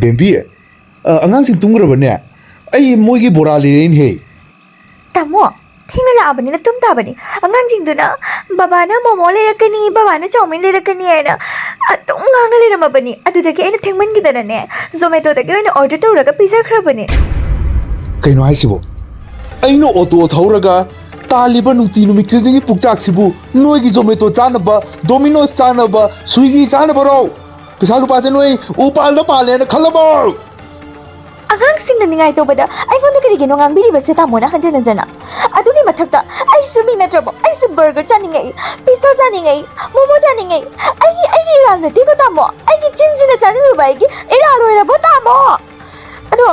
ꯕꯦꯝꯕꯤ ꯑꯉꯥꯡꯁꯤꯡ ꯇꯨꯝꯈ꯭ꯔꯕꯅꯦ ꯑꯩ ꯃꯣꯏꯒꯤ ꯕꯣꯔꯥ ꯂꯩꯔꯦꯅꯦꯍꯦ ꯇꯥꯃꯣ ꯊꯦꯡꯅ ꯂꯥꯛꯑꯕꯅꯤꯅ ꯇꯨꯝ ꯇꯥꯕꯅꯤ ꯑꯉꯥꯡꯁꯤꯡꯗꯨꯅ ꯕꯕꯥꯅ ꯃꯣꯃꯣ ꯂꯩꯔꯛꯀꯅꯤ ꯕꯕꯥꯅ ꯆꯧꯃꯤꯟ ꯂꯩꯔꯛꯀꯅꯤ ꯍꯥꯏꯅ ꯑꯗꯨꯝ ꯉꯥꯡꯅ ꯂꯩꯔꯝꯃꯕꯅꯤ ꯑꯗꯨꯗꯒꯤ ꯑꯩꯅ ꯊꯦꯡꯃꯟꯈꯤꯗꯅꯅꯦ ꯖꯣꯃꯦꯇꯣꯗꯒꯤ ꯑꯣꯏꯅ ꯑꯣꯔꯗꯔ ꯇꯧꯔꯒ ꯄꯤꯖꯈ꯭ꯔꯕꯅꯤ ꯀꯩꯅꯣ ꯍꯥꯏꯁꯤꯕꯣ ꯑꯩꯅ ꯑꯣꯇꯣ ꯊꯧꯔꯒ ꯇꯥꯜꯂꯤꯕ ꯅꯨꯡꯇꯤ ꯅꯨꯃꯤꯠ ꯈꯨꯗꯤꯡꯒꯤ ꯄꯨꯛꯆꯥꯛꯁꯤꯕꯨ ꯅꯣꯏꯒꯤ ꯖꯣꯃꯦꯇꯣ ꯆꯥꯅꯕ ꯗꯣꯃꯤꯅꯣꯁ ꯆꯥꯅꯕ ꯁ꯭ꯋꯤꯒꯤ ꯆꯥꯅꯕꯔꯣ ꯄꯩꯁꯥ ꯂꯨꯄꯥꯁꯦ ꯅꯣꯏ ꯎꯄꯥꯜꯗ ꯄꯥꯜꯂꯦꯅ ꯈꯜꯂꯕꯣ ꯑꯉꯥꯡꯁꯤꯡꯅ ꯅꯤꯡꯉꯥꯏ ꯇꯧꯕꯗ ꯑꯩꯉꯣꯟꯗ ꯀꯔꯤꯒꯤꯅꯣ ꯉꯥꯡꯕꯤꯔꯤꯕꯁꯦ ꯇꯥꯃꯣꯅ ꯍꯟꯖꯤꯟ ꯍꯟꯖꯤꯟꯅ ꯑꯗꯨꯒꯤ ꯃꯊꯛꯇ ꯑꯩꯁꯨ ꯃꯤ ꯅꯠꯇ꯭ꯔꯕꯣ ꯑꯩꯁꯨ ꯕꯔꯒꯔ ꯆꯥꯅꯤꯡꯉꯛꯏ ꯄꯤꯖꯥ ꯆꯥꯅꯤꯡꯉꯛꯏ ꯃꯣꯃꯣ ꯆꯥꯅꯤꯡꯉꯛꯏ ꯑꯩꯒꯤ ꯏꯔꯥꯜ ꯅꯠꯇꯦꯀꯣ ꯇꯥꯃꯣ ꯑꯩꯒꯤ ꯆꯤꯟꯁꯤꯅ ꯆꯥꯅꯤꯡꯉꯨꯕ ꯑꯩꯒꯤ ꯏꯔꯥꯜ ꯑꯣꯏꯔꯕꯣ ꯇꯥꯃꯣ ꯑꯗꯣ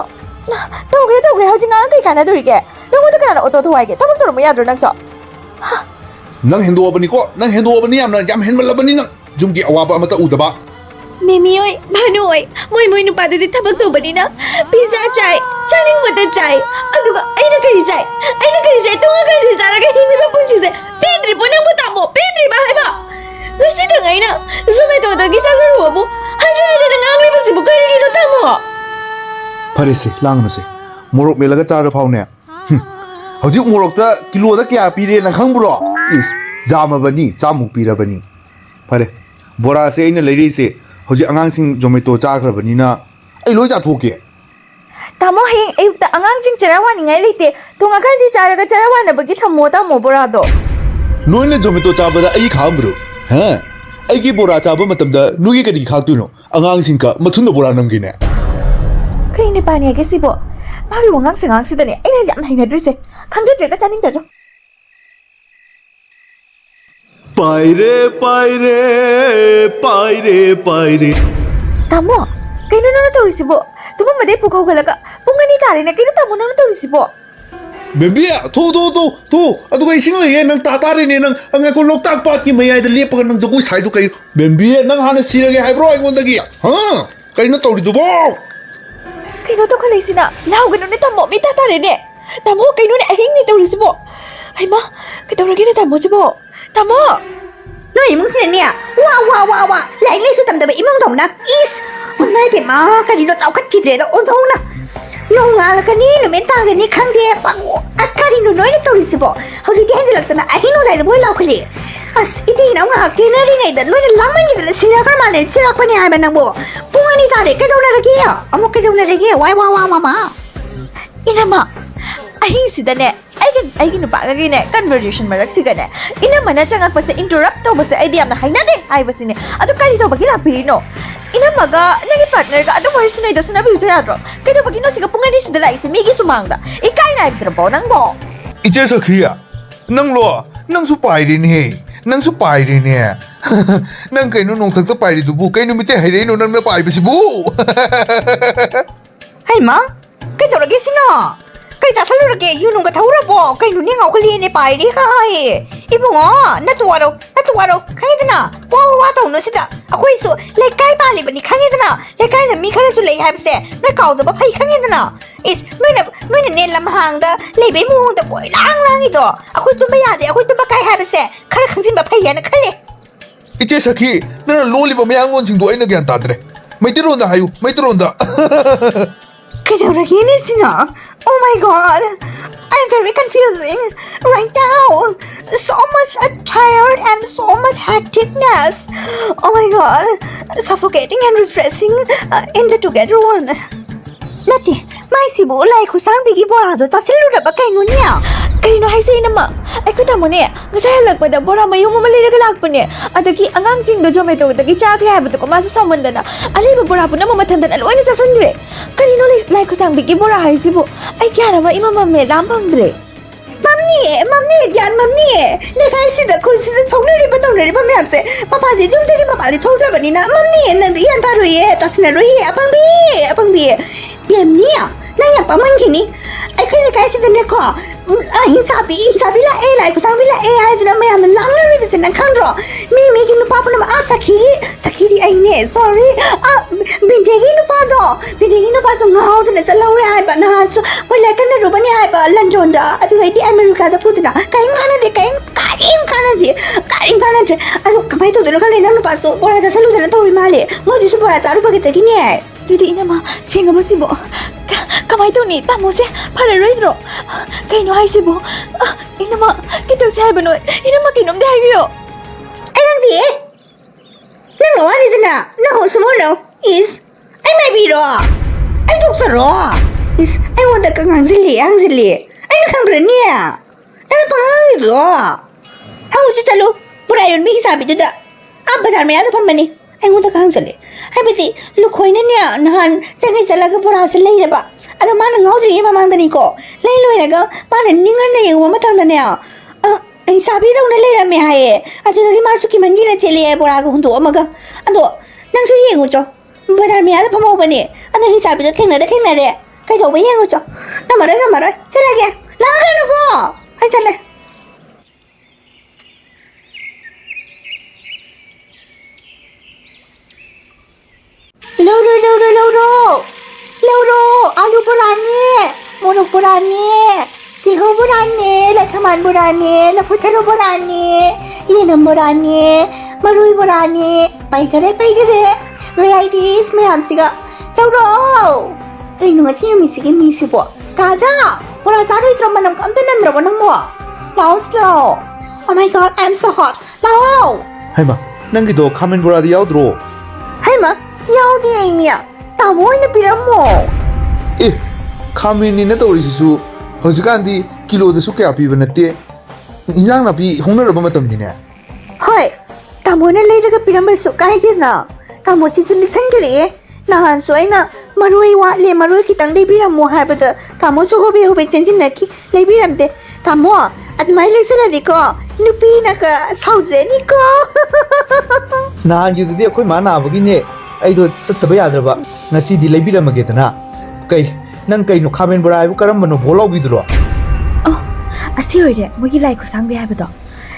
ꯇꯧꯈ꯭ꯔꯦ ꯍꯧꯖꯤꯛ ꯉꯥꯡ ꯀꯩ ꯀꯥꯟꯅꯗꯣꯔꯤꯒꯦ ꯅꯪꯉꯣꯟꯗ ꯀꯅꯥꯅ ꯑꯣꯇꯣ ꯊꯧꯍꯥꯏꯒꯦ ꯊꯕꯛ ꯇꯧꯔꯝꯕ ꯌꯥꯗ꯭ꯔꯣ ꯅꯪꯁꯨ ꯅꯪ ꯍꯦꯟꯗꯣꯛꯑꯕꯅꯤꯀꯣ ꯅꯪ ꯍꯦꯟꯗꯣꯛꯑꯕꯅꯤ ꯌꯥꯝ ꯍꯦꯟꯃꯜꯂꯕꯅꯤ ꯅꯪ ꯌꯨꯝꯒꯤ ꯑꯋꯥꯕ ꯑꯃꯠꯇ ꯎꯗꯕ ꯃꯤꯃꯤ ꯍꯣꯏ ꯚꯥꯅꯨ ꯍꯣꯏ ꯃꯣꯏ ꯅꯨꯄꯥꯗꯨꯗꯤ ꯊꯕꯛ ꯇꯧꯕꯅꯤꯅ ꯄꯤꯖꯥ ꯆꯥꯏ ꯆꯥꯅꯤꯡꯕꯗ ꯆꯥꯏ ꯑꯗꯨꯒ ꯑꯩꯅ ꯀꯔꯤ ꯆꯥꯏ ꯇꯨꯡꯉꯒ ꯆꯥꯔꯒ ꯍꯤꯡꯂꯤꯕ ꯄꯨꯟꯁꯤꯁꯦ ꯄꯦꯟꯗ꯭ꯔꯤꯕꯣ ꯅꯪꯕꯨ ꯇꯥꯃꯣ ꯄꯦꯟꯗ꯭ꯔꯤꯕ ꯍꯥꯏꯕ ꯉꯁꯤꯗꯪ ꯑꯩꯅ ꯖꯣꯃꯦꯇꯣꯗꯒꯤ ꯆꯥꯖꯔꯨꯕꯕꯨ ꯍꯟꯖꯤꯟ ꯍꯟꯖꯤꯟꯅ ꯉꯥꯡꯂꯤꯕꯁꯤꯕꯨ ꯀꯔꯤꯒꯤꯅꯣ ꯇꯥꯃꯣ ꯐꯔꯦꯁꯦ ꯂꯥꯡꯒꯅꯨꯁꯦ ꯃꯣꯔꯣꯛ ꯃꯦꯠꯂꯒ ꯆꯥꯔ ꯐꯥꯎꯅꯦ ꯍꯧꯖꯤꯛ ꯃꯣꯔꯣꯛꯇ ꯀꯤꯂꯣꯗ ꯀꯌꯥ ꯄꯤꯔꯦꯅ ꯈꯪꯕ꯭ꯔꯣ ꯏꯁ ꯌꯥꯝꯃꯕꯅꯤ ꯆꯥꯃꯨꯛ ꯄꯤꯔꯕꯅꯤ ꯐꯔꯦ ꯕꯣꯔꯥꯁꯦ ꯑꯩꯅ ꯂꯩꯔꯛꯏꯁꯦ ꯍꯧꯖꯤꯛ ꯑꯉꯥꯡꯁꯤꯡ ꯖꯣꯃꯦꯇꯣ ꯆꯥꯈ꯭ꯔꯕꯅꯤ나 ꯑꯩ ꯂꯣꯏ ꯆꯥꯊꯣꯛꯀꯦ ꯇꯥꯃꯣ ꯍꯌꯦꯡ ꯑꯌꯨꯛꯇ ꯑꯉꯥꯡꯁꯤꯡ ꯆꯔꯥ ꯋꯥꯅꯤꯡꯉꯥꯏ ꯂꯩꯇꯦ ꯊꯣꯡꯉꯀꯥꯟꯁꯤ ꯆꯥꯔꯒ ꯆꯔꯥ ꯋꯥꯅꯕꯒꯤ ꯊꯝꯃꯣ ꯇꯥꯃꯣ ꯕꯣꯔꯥꯗꯣ ꯅꯣꯏꯅ ꯖꯣꯃꯦꯇꯣ ꯆꯥꯕꯗ ꯑꯩ ꯈꯥꯛꯑꯝꯕ꯭ꯔꯣ ꯍꯥ ꯑꯩꯒꯤ ꯕꯣꯔꯥ ꯆꯥꯕ ꯃꯇꯝꯗ ꯅꯣꯏꯒꯤ ꯀꯔꯤ ꯈꯥꯛꯇꯣꯏꯅꯣ ꯑꯉꯥꯡꯁꯤꯡꯀ ꯃꯊꯨꯟꯗ ꯕꯣꯔꯥ ꯅꯝꯒꯦꯅꯦ ꯀꯔꯤ ꯅꯤꯄꯥꯅꯤ ꯍꯥꯏꯒꯦ ꯁꯤꯕꯣ ꯃꯥꯒꯤ ꯋꯥꯉꯥꯡ ꯁꯉꯥꯡꯁꯤꯗꯅꯦ ꯑꯩꯅ ꯌꯥꯝꯅ ꯍꯩꯅꯗ꯭ꯔꯤꯁꯦ ꯈꯪꯖꯗ꯭ꯔꯦꯒ ꯆꯥꯅꯤꯡꯖꯖꯣ पायरे तामो कहीं ना तौरीसीबो तुम मदे पुखौगलगा पुंग अनि तारेने कहीं तामो ना तौरीसीबो बेबी थो अदुगा इसिंग लैये नंग तातारेने नंग अंगा को लोकताक पात की मयाइदा लेपगा नंग जगोय साइदु कई बेबी नंग हाने सिरगे हाइब्रो आइगोंदगी हां कइनो तौरीदुबो कइनो तो खलैसिना लाउगनो ने तामो मी तातारेने तामो कइनो ने अहिंग नि तौरीसीबो हाइमा कतौरगे ने तामो सिबो तामो 너 이몽신이야 와 라이레이수 담담에 이몽동나 이스 엄마의 배마 가리로 짜옥같기드레다 오더우나 농아라가니 루멘타가니 칸디에 빵고 아카리노 너희를 떠리스보 허지 대해질렀더나 아히노 사이드 보일라고 클리 아스 이때 나가 깨나리네이다 너희를 랑망이들을 시작을 말해 시작하니 하면 뭐 뿡아니 다래 깨져나라기야 어머 깨져나라기야 와와와와마 이나마 ꯑꯍꯤꯡꯁꯤꯗꯅꯦ ꯑꯩꯒꯤ ꯅꯨꯄꯥꯒꯒꯤꯅꯦ ꯀꯟꯚꯔꯖꯦꯁꯟ ꯃꯔꯛꯁꯤꯒꯅꯦ ꯏꯅꯝꯃꯅ ꯆꯪꯉꯛꯄꯁꯦ ꯏꯟꯇꯔꯞ ꯇꯧꯕꯁꯦ ꯑꯩꯗꯤ ꯌꯥꯝꯅ ꯍꯩꯅꯗꯦ ꯍꯥꯏꯕꯁꯤꯅꯦ ꯑꯗꯨ ꯀꯔꯤ ꯇꯧꯕꯒꯤ ꯂꯥꯛꯄꯤꯔꯤꯅꯣ ꯏꯅꯝꯃꯒ ꯅꯪꯒꯤ ꯄꯥꯔꯠꯅꯔꯒ ꯑꯗꯨꯝ ꯋꯥꯔꯤ ꯁꯥꯟꯅꯩꯗꯣ ꯁꯥꯟꯅꯕꯤꯌꯨ ꯌꯥꯗ꯭ꯔꯣ ꯀꯩꯗꯧꯕꯒꯤꯅꯣ ꯁꯤꯒ ꯄꯨꯡ ꯑꯅꯤꯁꯤꯗ ꯂꯥꯛꯏꯁꯦ ꯃꯤꯒꯤ ꯁꯨꯃꯥꯡꯗ ꯏꯀꯥꯏ ꯅꯥꯏꯗ꯭ꯔꯕꯣ ꯅꯪꯕꯣ इचे सखिया नंगलो नंगसु पाइरेने नंगसु पाइरेने नंग कइनो नोंथक्ता पाइरिदुबु कइनो मिते हैरेनो नंगना पाइबसिबु 하이마 깨져라겠시나 कई जासलुरगे युनुगा थाउरबो कइनु निंगाव खलिने पाइरि हाय इबुङो नतुवारो खाइदना वा तौनो सिदा अखोइसु लेकाइ पालिबनि खाइदना लेकाइ न मी खरसु लेइ हाबसे न काउदबा फै खाइदना इस नोइना ने लमहांगदा लेबे मुंगदा कोइ लांगिदो अखोइ तुमबा यादे अखोइ तुमबा काइ हाबसे खर खंजिनबा फैयाना खले इचे सखी नन लोलिबा मयांगोन सिंगदो अइना ग्यान ताद्रे मैतिरोंदा Hayu मैतिरोंदा Oh my god, I'm very confusing right now. So much tired and so much hecticness. Oh my god, suffocating and refreshing in the together one. Nati, my sibu like LAIKHUTSANGBI BORA do tasiluraba kaino niya. Karino haise inama aiku tamone ngasai halakpada bora mayum ama leiraga lakpane adagi angangsingdo Zomato dagi chakre habatu ko masa samandana aliba bora puna mama thandana loina chasandre karino LAIKHUTSANGBI gi bora haisibu ai kyarama imama me lampangdre Mamni gyan mamni lekai sida kunsida thongnari ba myamse papa di jumdagi papa di thogdrabani na mamni nandi yan taruye tasnaruye apangbi biamnia na ya pamangini ai kai lekai sida ne ko हिसाबी La A LAIKHUTSANGBI ला ए आइदना मयाम लांगलरि बिसे नं खंद्रो मी की नुपा पुनम आ सखी दी आइने sorry बिंदेगी नुपा सो ngaudना चलौरे हाइबा नहासु होय लेकन रुबनी हाइबा London दा अदु हैदि America दा पुदना काइन खाना दे अदु कमाई तो दुलगा लेना नुपा सो बोरा दा सलु दा तोरि माले मोदि सु बोरा चारु बगे तगिने Dudi inama senga masibo. Kamay to ni tamo se para roidro. Kaino hai sibo. Inama kito se hai bano. Inama kinom de hai biyo. Ay nang di nang wari dina nang sumono is ay may biro. Ay doktor ro. Is ay wanda kang angzili. Ay nakang brania. Ay pangang ito. Ako chalo burayon mi hisabi duda. Bazar में आधा पम्मनी आई वो तो कहाँ चले आई बेटी लुकोई ने निया नहान जगह चला के बुरा से ले रबा अगर मान गाँव जी ये मांग दनी को ले लो ये लगा मान निंगन ने ये वो मत आंदने आ आई साबी तो उन्हें ले रहा मैं है अतो तक मासु की मंजी ने चले है बुरा को हुंदो मगा अतो नंग सु ये गुचो बाजार में आधा पम्मो बने अतो हिसाब तो ठेंग नरे कहीं तो ये गुचो नमरे चला गया लागा नुको आई चले Lauro, alu burane, morok burane, tiho burane, lekhaman burane, laputero burane, yenam burane, marui burane, paigare, varieties में हमसिगा Lauro, kay nung asino misi po, kada, wala saro itro manam kamta nandro mo nang mo, lao slow, oh my god, I'm so hot, lao, Hai ma, nang ito kamen bora di yaudro. Hai ma, yaudi ay niya. Tamo na piramo. Kamen ni na to risu. Hosikan di kilo de suke api banate. Inang na pi hongna raba matam ni ne. Hoy, tamo na lay daga piramo su kahit na. Tamo si sulik sangkiri. Nahan so ay na marui wa le marui kitang lay piramo habata. Tamo so hobi chenjin na ki lay piramde. Tamo at may lay sila di ko. Nupi na ka sauze ni ko. Nahan yu di ako'y mana abagi ne. Ay do chattaba yadraba. Ngasi di lay piramage na. Kay nang kay no kamen bora ay karamba no bolaw bidro. Oh, asi oire mogi laikhutsangbbi haibado.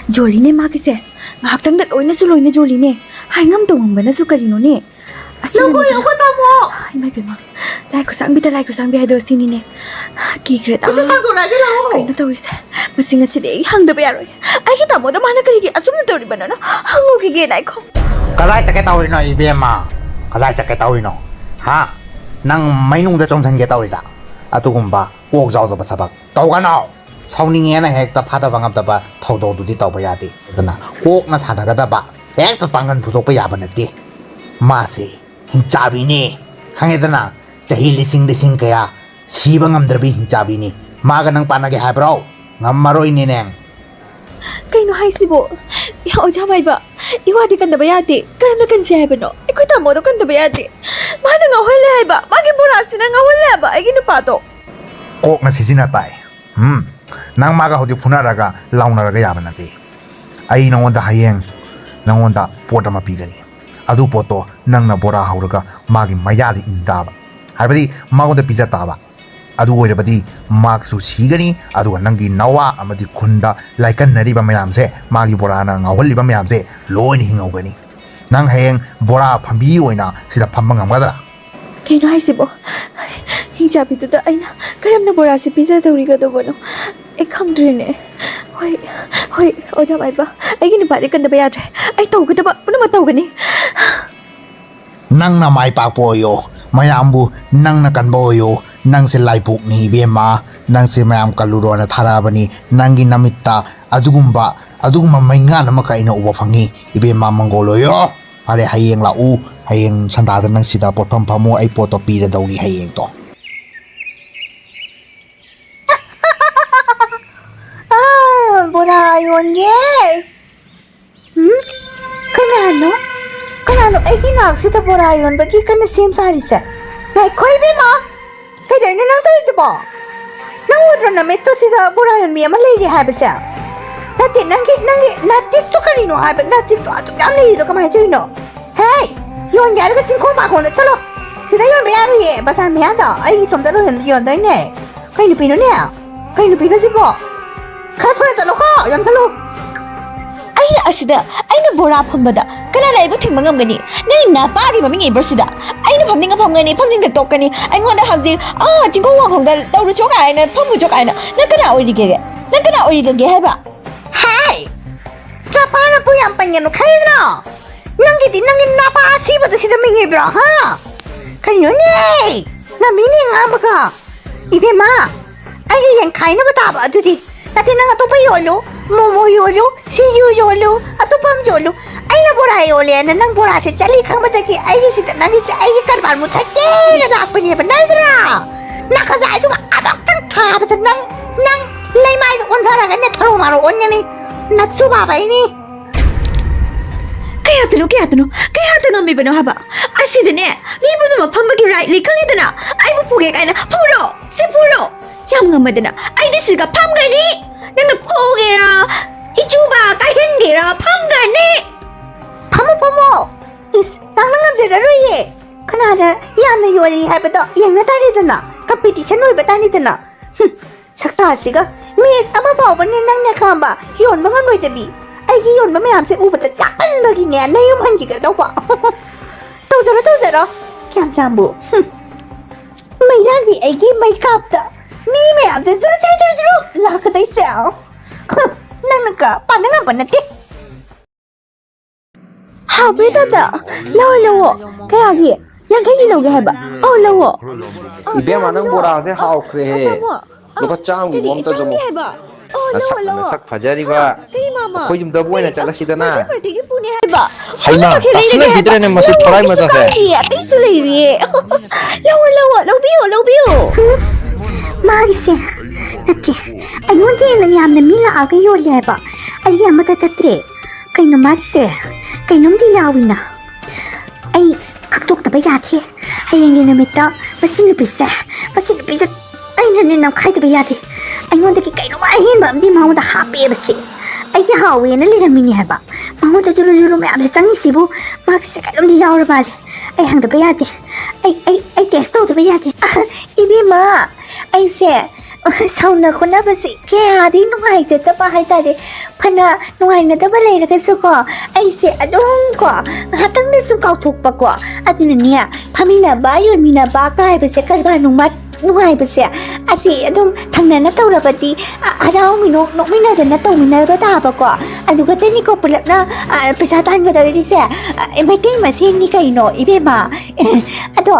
Joli ne makise. Ngaptang da oina su loina joli ne. Haingam to mambana su karino ne. Asi Logo tamo. Ai mai bema. Laikhutsangbbi haido sini ne. Ki kre ta. Kusa sang to na gila ho. Kaino tawise. Masing asi de hangdaba yaroi. Ai ki tamo da mana kari ki asumna tori banana. Hango ki ge laikho. Kalai chake tawino ibema. Kalai chake tawino. Ha. Nang mainung da chongsan ge tawida. Atugumba kok jaw da basabak. Tawgano. Sauningena hekta phada bangam da ba thawdo du di tawba yadi. Dana kok na sana ga da ba. Hekta pangan phudok pa yaba nati. Masi hinchabi ni. Khangedana chahi lising kaya siba ngamdrabi hinchabi ni. Maga nang panage habro. Ngammaroi ni neng. Kaino hai sibo. Ya oja mai ba. Iwadi kan da bayade. Karan kan se hai bano. Ikoi tamo do kan da bayade. Mana ngahole hai ba. Magi burasi na ngahole ba. Ai ginu pato. Kok na sisina tai. Nang maga hodi punaraga launaraga yaba nati. Ai nangonda hayeng nangonda pota mapigani. Adu poto nang na bora hauraga magi mayali indaba. Haibadi magonda pizza taba. Adu oirabadi magsu sigani adu nangi nawa amadi khunda laikan nariba mayamse magi bora na ngawaliba mayamse loin hingogani. Nang hayeng bora phambi oina sida phamba ngamgadra. Kaino hai sibo. Hijabi tu da aina karam na burasi pizza dori ga do bono. Ek khangdre ne. Hoi oja mai ba. Ai ginu pare kan da bayadre. Ai tawga da ba puna matawgani. Nang na mai pa poyo mayambu nang na kanboyo nang se laipuk ni bema nang se mayam kaluro na tharabani nangi namitta adugumba mainga na maka ina uba fangi ibema mangolo yo are hayeng la u hayeng sanda nang sida potpam pamu ai poto pira dauri hayeng to Bora yon ye. Kanano ay hinak sita bora yon bagi kana same sari sa. Nay koi be ma. Kaya na nang tayo diba? Nang udro na mito sita bora yon miya malay habi sa. Nati natik to karino habi natik to ato kami rito kamay sa'yo no. Hey, yon yari ka chingko ma kong na chalo. Sita yon mayaro ye basar mayada ay somdalo yon doon ne. Kaya nupino niya. Kaya nupino si po. Kaya thore chalo ka yon chalo. Aina asida aina bora phambada kana laibu thingma ngamgani nai na pagi maming ibrasida aina phamninga phamgani phamning da tokkani aingonda hauji jingko wangkhong da tawru chok aina phamu chok aina na kana oirige haiba Hey! Chapa na po yung panyan no kayo na! Nangi napa siba da sida mingi bro ha! ꯀꯩꯅꯣꯅꯦ ꯉꯝꯃꯤꯅꯦ ꯉꯥꯡꯕꯒ 이베마 아이게 양 가이나 보다 아두디 나한테 또 요루 모모 요루 시유 요루 아또밤 요루 아이나 보라 요레는 난 보라세 잘리 강바다기 아이게 시다 나기시 아이게 깔발 못할게 나쁘니 나이들아 나가서 아이도 아박당 가바다 난 레이마이도 온 사람가 내 토로마로 온냐니 나 쭈바바이니 kaya tano mibano haba asidane mibano mapambagi right li kangidana ai bu puge kaina puro se puro yam ngamadana ai disiga pamgani nana pogera ichuba kahengera pamgani 파모 이스 당랑한 제라로예 그나다 야나 요리 해봐도 양나 다니드나 컴피티션 올바 다니드나 saktaasiga mi ama bawban nang nakamba yon mga noydabi aigi yon ba mayam se ubata chapan bagi ne na yum hanjiga dawa tawzara kyam jambu mai ragbi aigi mai kapta mi mayam se zuru lakadai se nang naka pananga banate habri tata lawo kaya gi yang kai ni loge haba oh lawo ibem anang bora se haw kre loka chang wi bom ta jomo sak phajari ba khoi jum da boina chala sidana haima tasna gidre ne masi thorai ma ja he ya tisule ri lawo biyo 마리세 이렇게 아이원데 야나 밀라 아가 요래봐 아이 아마다 잣트레 그이노 마리세 그이놈디 야위나 아이 각독다 봐야지 아이enge 나메타 마시누 비싸 아이는 나 카이드 봐야지 아이원데 그이노 마힌 밤디 마우다 하베버시 아이게 하위나 리라미니 해봐 마우다 주루주루 매암세 짱이시부 마키세 그이놈디 야오르 발레 아이 항다 봐야지 아이 테스트도 봐야지 이비마 아이세 사우나 코나바시 케아디 누가이제다 바하이다리 파나 누가이나다 발레라가서고 아이세 아동고 하탕데수 가우톡바고 아디느니야 파미나 바요미나 바카이베세 카르바누마 누가이베세 아시 아동 당나나 타우라바디 아라오미노 노미나데나 타우미나바 다바고 아두가 테니코 플랍나 페사 탄가다리세 에메테이 마세니 카이노 이베마 아도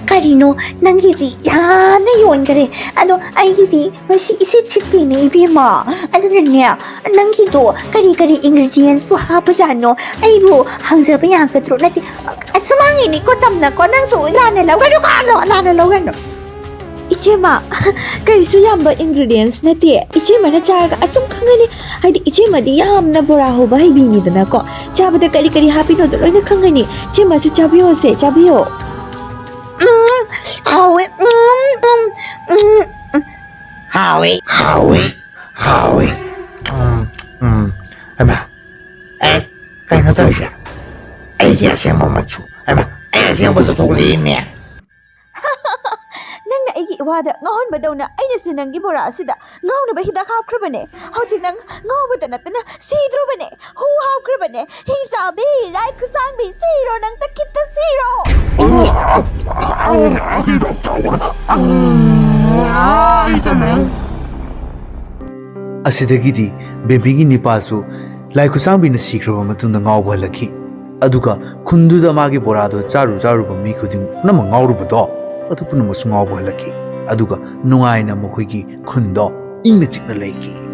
카리노 난기디 야나 요인그레 아도 아이기디 ngasi isi chitini ibema adunnya nangkido kari ingredients bu hapajano aibu hangja ba yang katro nati asmangi ni ko tamna ko nang su lana lawgan ichema karisu yamba ingredients nati ichema na chaga asum khangani haidi ichema di yamna bora ho bai bini dana ko chabada kari hapino do loina khangani chema se chabiyo Howie. Emma. Kaya na tayo siya. Kaya siya mamachu. Emma. Kaya siya matutulin niya. nangna aigi wada ngahon badawna aina su nangi bora asida ngawna ba hida khapkrabane hojik nang ngawbada natana sidrubane hu hapkrabane hisabi LAIKHUTSANGBI zero nang takita zero asidagidi bebigi nipasu LAIKHUTSANGBI na sikraba matunda ngawba halaki aduga khunduda magi borado charu ba mi khuding nama ngawrubado adu punamasu ngawba halaki aduga nungaina mokhoigi khundo ingna chikna laiki